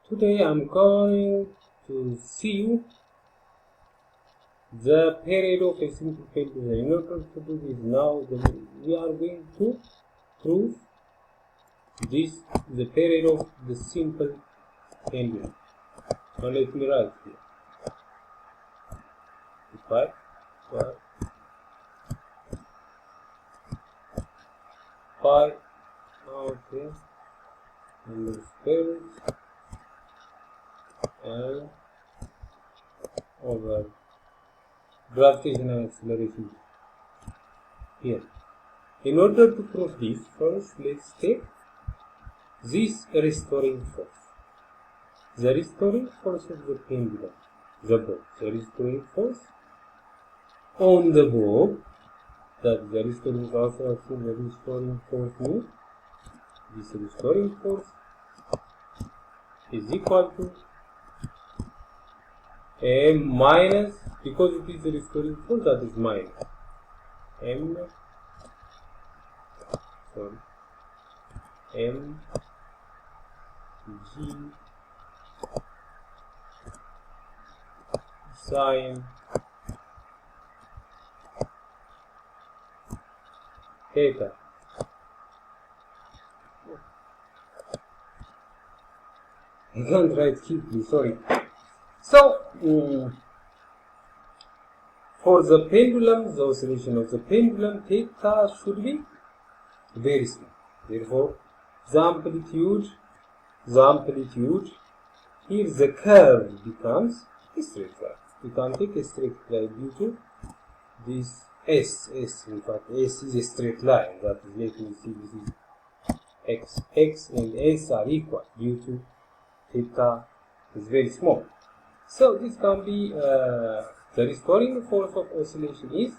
Today I'm going to see the period of a simple pendulum. In order to do this now, we are going to prove the period of the simple pendulum. Now let me write here. 5, okay, and the spirit and over gravitational acceleration here. In order to prove this, first let's take this restoring force. The restoring force of the pendulum, the bob, the restoring force on the bob, that the restoring force means this restoring force is equal to m minus, because it is the restoring force, that is minus m g sine theta. I can't write quickly, sorry. So, for the pendulum, the oscillation of the pendulum, theta should be very small. Therefore, the amplitude, here the curve becomes a straight line. We can take a straight line due to this S. In fact, S is a straight line. That is, let me see, this is X. X and S are equal due to theta is very small. So this can be the restoring force of oscillation is,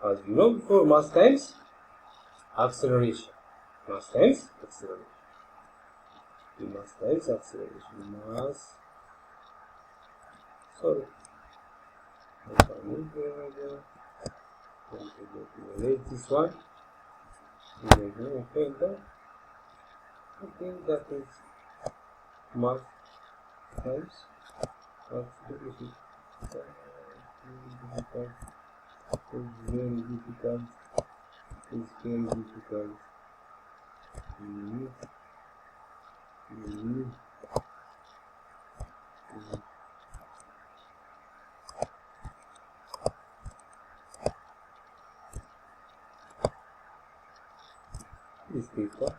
as you know before, mass times acceleration. Mass times acceleration. Mass times acceleration. Mass. Sorry. I can erase this one. Okay, that is mass times acceleration. It's very difficult. This paper,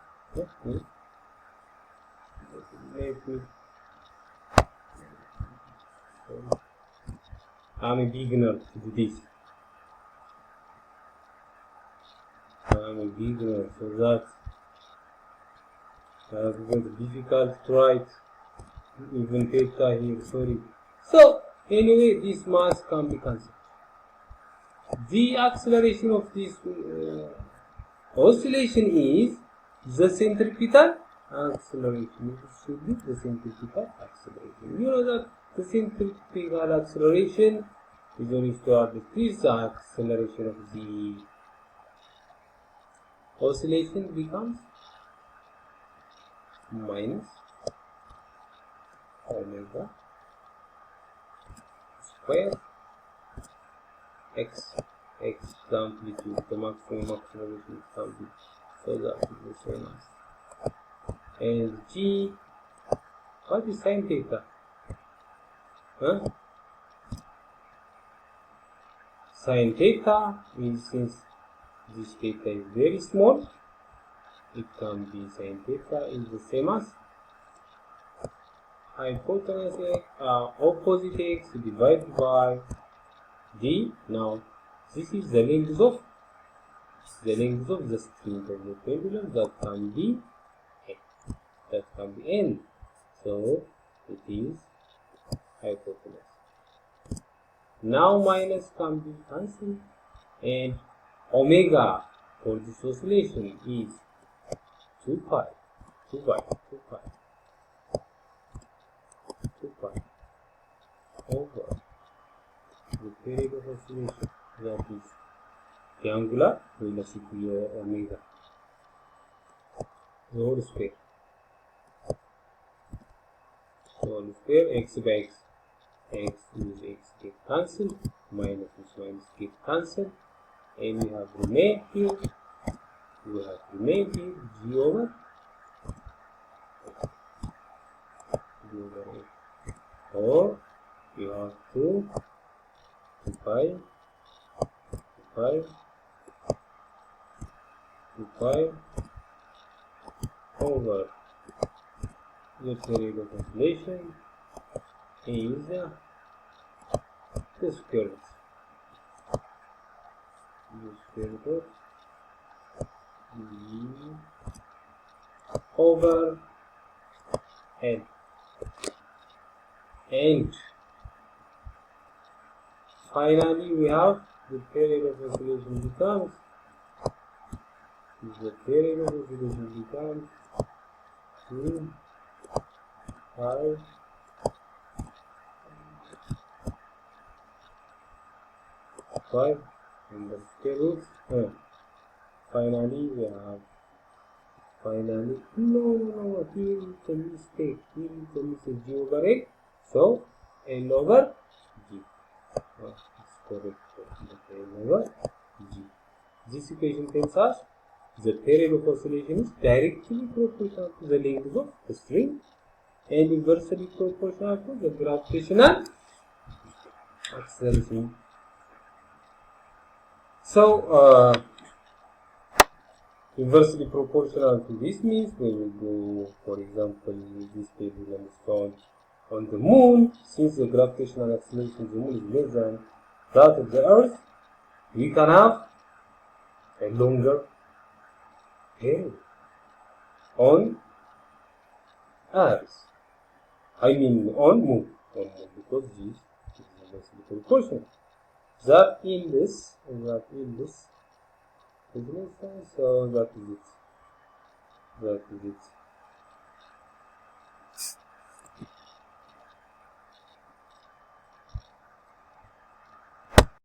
I'm a beginner to do this. I'm a beginner, so that it's very difficult to write even theta here, sorry. So, anyway, this mass can be cancelled. The acceleration of this oscillation is the centripetal acceleration. It should be the centripetal acceleration. You know that the centripetal acceleration is always to decrease the acceleration of the oscillation becomes minus omega square x, the amplitude, the maximum acceleration can be, so that is the same as, and g, what is sine theta? Sine theta is, since this theta is very small, it can be sine theta is the same as hypotenuse opposite x divided by d. Now this is the length of the string of the pendulum, that can be n. So it is hypotenuse. Now minus can be cancelled, and omega for this oscillation is 2 pi over the period of oscillation, that is the angular velocity omega, the whole square. whole square, x by x, x is x get cancelled, minus is minus get cancelled, and we have remained here, g over a. Or you have to 2 pi over the period of oscillation is the square root. The square root over n. And finally we have the period of oscillation becomes 2 pi and the square root. Finally we have no, here is the mistake, g over a, so L over g. It's correct, L over g. This equation tells us the period of oscillation is directly proportional to the length of the string and inversely proportional to the gravitational acceleration. So, inversely proportional to this means we will go, for example, this pendulum is found on the moon. Since the gravitational acceleration of the moon is less than that of the Earth, we can have a longer period on Earth. I mean on moon, because this is inversely proportional. That in this so that is it.